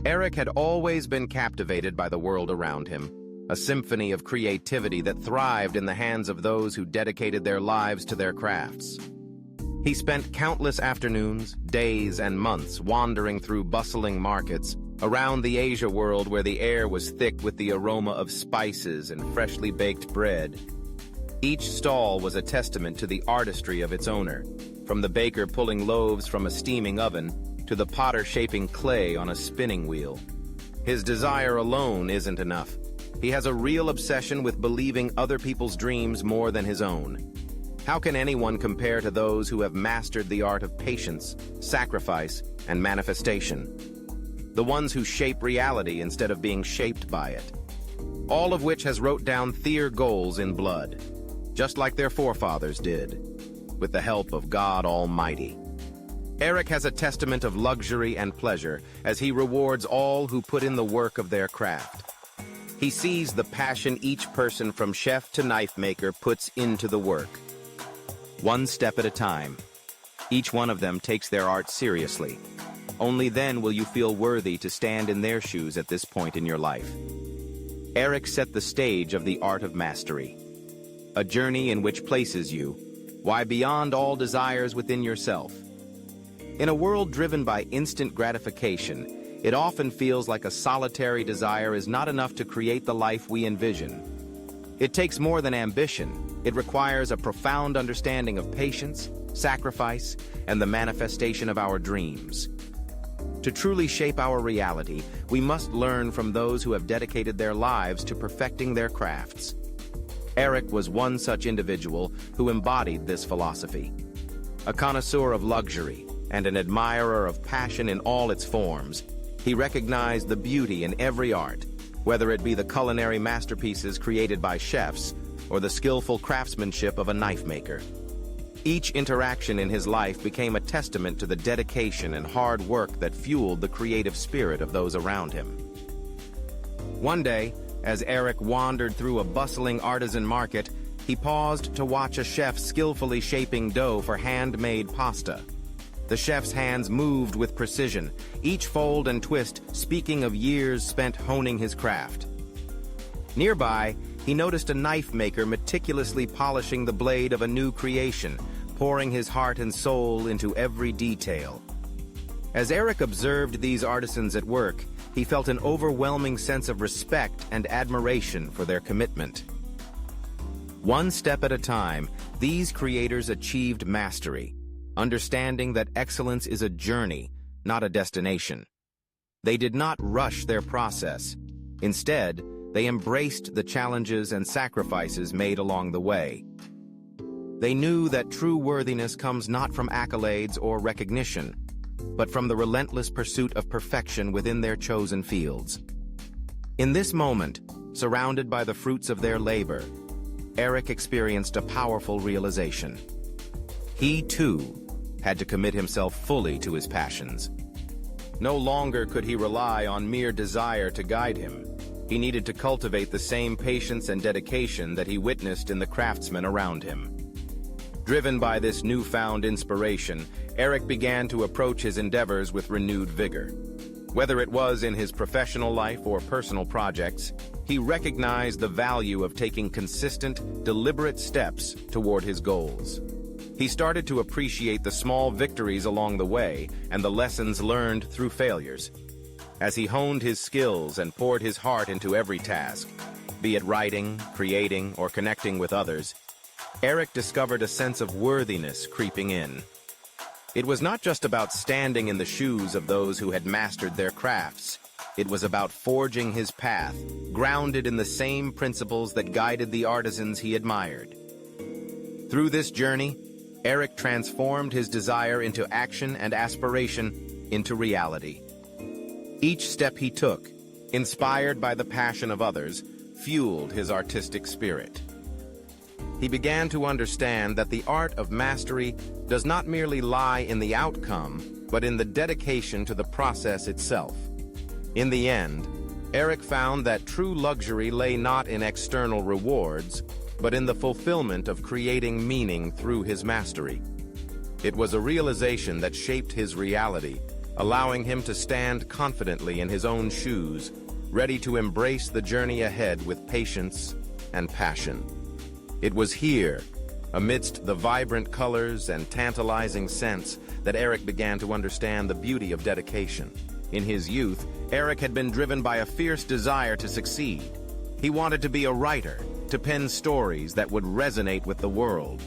Eric had always been captivated by the world around him, a symphony of creativity that thrived in the hands of those who dedicated their lives to their crafts. He spent countless afternoons, days, and months wandering through bustling markets around the Asia world where the air was thick with the aroma of spices and freshly baked bread. Each stall was a testament to the artistry of its owner, from the baker pulling loaves from a steaming oven to the potter shaping clay on a spinning wheel. His desire alone isn't enough. He has a real obsession with believing other people's dreams more than his own. How can anyone compare to those who have mastered the art of patience, sacrifice, and manifestation? The ones who shape reality instead of being shaped by it. All of which has wrote down thier goals in blood, just like their forefathers did, with the help of God Almighty. Eric has a testament of luxury and pleasure as he rewards all who put in the work of their craft. He sees the passion each person from chef to knife maker puts into the work. One step at a time. Each one of them takes their art seriously. Only then will you feel worthy to stand in their shoes at this point in your life. Eric set the stage of the art of mastery. A journey in which places you, why beyond all desires within yourself. In a world driven by instant gratification, it often feels like a solitary desire is not enough to create the life we envision. It takes more than ambition. It requires a profound understanding of patience, sacrifice, and the manifestation of our dreams. To truly shape our reality, we must learn from those who have dedicated their lives to perfecting their crafts. Eric was one such individual who embodied this philosophy. A connoisseur of luxury and an admirer of passion in all its forms, he recognized the beauty in every art, whether it be the culinary masterpieces created by chefs or the skillful craftsmanship of a knife maker. Each interaction in his life became a testament to the dedication and hard work that fueled the creative spirit of those around him. One day, as Eric wandered through a bustling artisan market, he paused to watch a chef skillfully shaping dough for handmade pasta. The chef's hands moved with precision, each fold and twist speaking of years spent honing his craft. Nearby, he noticed a knife maker meticulously polishing the blade of a new creation, pouring his heart and soul into every detail. As Eric observed these artisans at work, he felt an overwhelming sense of respect and admiration for their commitment. One step at a time, these creators achieved mastery, understanding that excellence is a journey, not a destination. They did not rush their process. Instead, they embraced the challenges and sacrifices made along the way. They knew that true worthiness comes not from accolades or recognition, but from the relentless pursuit of perfection within their chosen fields. In this moment, surrounded by the fruits of their labor, Eric experienced a powerful realization. He, too, had to commit himself fully to his passions. No longer could he rely on mere desire to guide him. He needed to cultivate the same patience and dedication that he witnessed in the craftsmen around him. Driven by this newfound inspiration, Eric began to approach his endeavors with renewed vigor. Whether it was in his professional life or personal projects, he recognized the value of taking consistent, deliberate steps toward his goals. He started to appreciate the small victories along the way and the lessons learned through failures. As he honed his skills and poured his heart into every task, be it writing, creating, or connecting with others, Eric discovered a sense of worthiness creeping in. It was not just about standing in the shoes of those who had mastered their crafts. It was about forging his path, grounded in the same principles that guided the artisans he admired. Through this journey, Eric transformed his desire into action and aspiration into reality. Each step he took, inspired by the passion of others, fueled his artistic spirit. He began to understand that the art of mastery does not merely lie in the outcome, but in the dedication to the process itself. In the end, Eric found that true luxury lay not in external rewards, but in the fulfillment of creating meaning through his mastery. It was a realization that shaped his reality, allowing him to stand confidently in his own shoes, ready to embrace the journey ahead with patience and passion. It was here, amidst the vibrant colors and tantalizing scents, that Eric began to understand the beauty of dedication. In his youth, Eric had been driven by a fierce desire to succeed. He wanted to be a writer, to pen stories that would resonate with the world.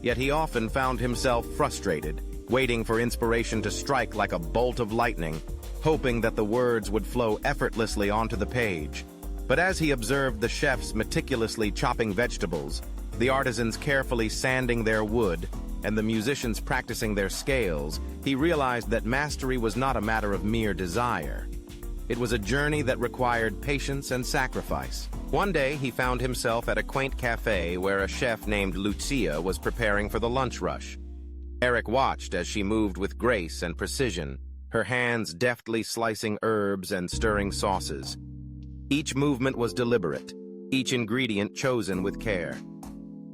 Yet he often found himself frustrated, waiting for inspiration to strike like a bolt of lightning, hoping that the words would flow effortlessly onto the page. But as he observed the chefs meticulously chopping vegetables, the artisans carefully sanding their wood, and the musicians practicing their scales, he realized that mastery was not a matter of mere desire. It was a journey that required patience and sacrifice. One day, he found himself at a quaint cafe where a chef named Lucia was preparing for the lunch rush. Eric watched as she moved with grace and precision, her hands deftly slicing herbs and stirring sauces. Each movement was deliberate, each ingredient chosen with care.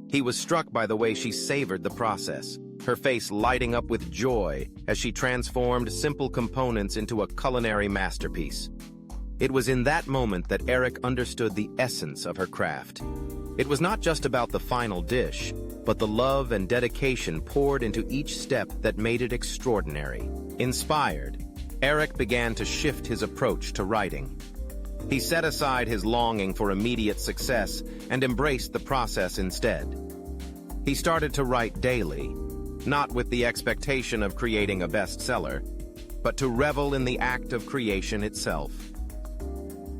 He was struck by the way she savored the process, her face lighting up with joy as she transformed simple components into a culinary masterpiece. It was in that moment that Eric understood the essence of her craft. It was not just about the final dish, but the love and dedication poured into each step that made it extraordinary. Inspired, Eric began to shift his approach to writing. He set aside his longing for immediate success and embraced the process instead. He started to write daily, not with the expectation of creating a bestseller, but to revel in the act of creation itself.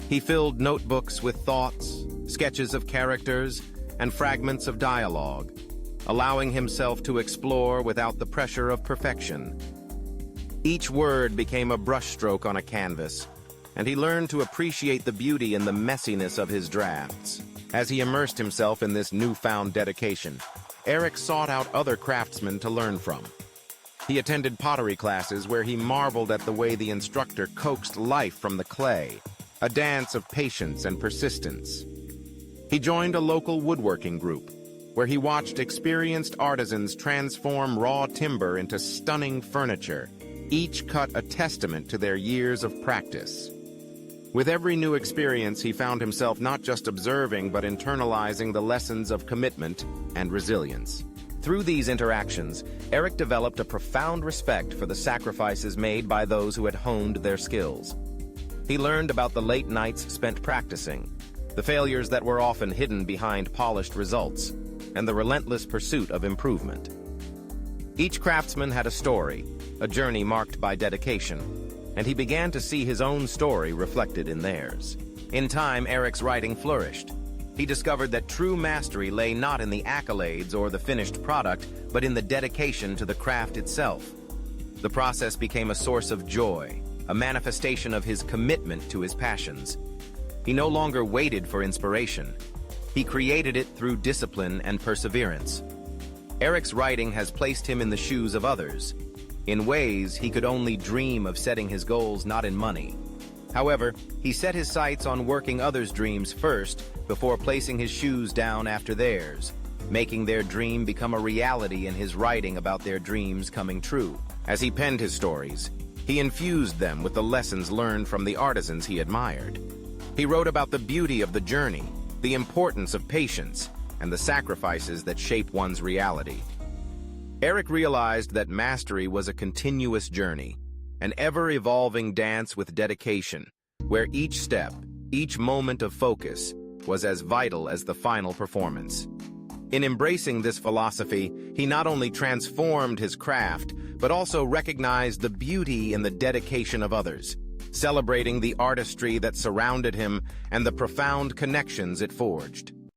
He filled notebooks with thoughts, sketches of characters, and fragments of dialogue, allowing himself to explore without the pressure of perfection. Each word became a brushstroke on a canvas, and he learned to appreciate the beauty in the messiness of his drafts. As he immersed himself in this newfound dedication, Eric sought out other craftsmen to learn from. He attended pottery classes where he marveled at the way the instructor coaxed life from the clay, a dance of patience and persistence. He joined a local woodworking group, where he watched experienced artisans transform raw timber into stunning furniture, each cut a testament to their years of practice. With every new experience, he found himself not just observing but internalizing the lessons of commitment and resilience. Through these interactions, Eric developed a profound respect for the sacrifices made by those who had honed their skills. He learned about the late nights spent practicing, the failures that were often hidden behind polished results, and the relentless pursuit of improvement. Each craftsman had a story, a journey marked by dedication, and he began to see his own story reflected in theirs. In time, Eric's writing flourished. He discovered that true mastery lay not in the accolades or the finished product, but in the dedication to the craft itself. The process became a source of joy, a manifestation of his commitment to his passions. He no longer waited for inspiration. He created it through discipline and perseverance. Eric's writing has placed him in the shoes of others, in ways he could only dream of setting his goals not in money. However, he set his sights on working others' dreams first before placing his shoes down after theirs, making their dream become a reality in his writing about their dreams coming true. As he penned his stories, he infused them with the lessons learned from the artisans he admired. He wrote about the beauty of the journey, the importance of patience, and the sacrifices that shape one's reality. Eric realized that mastery was a continuous journey, an ever-evolving dance with dedication, where each step, each moment of focus, was as vital as the final performance. In embracing this philosophy, he not only transformed his craft, but also recognized the beauty in the dedication of others, celebrating the artistry that surrounded him and the profound connections it forged.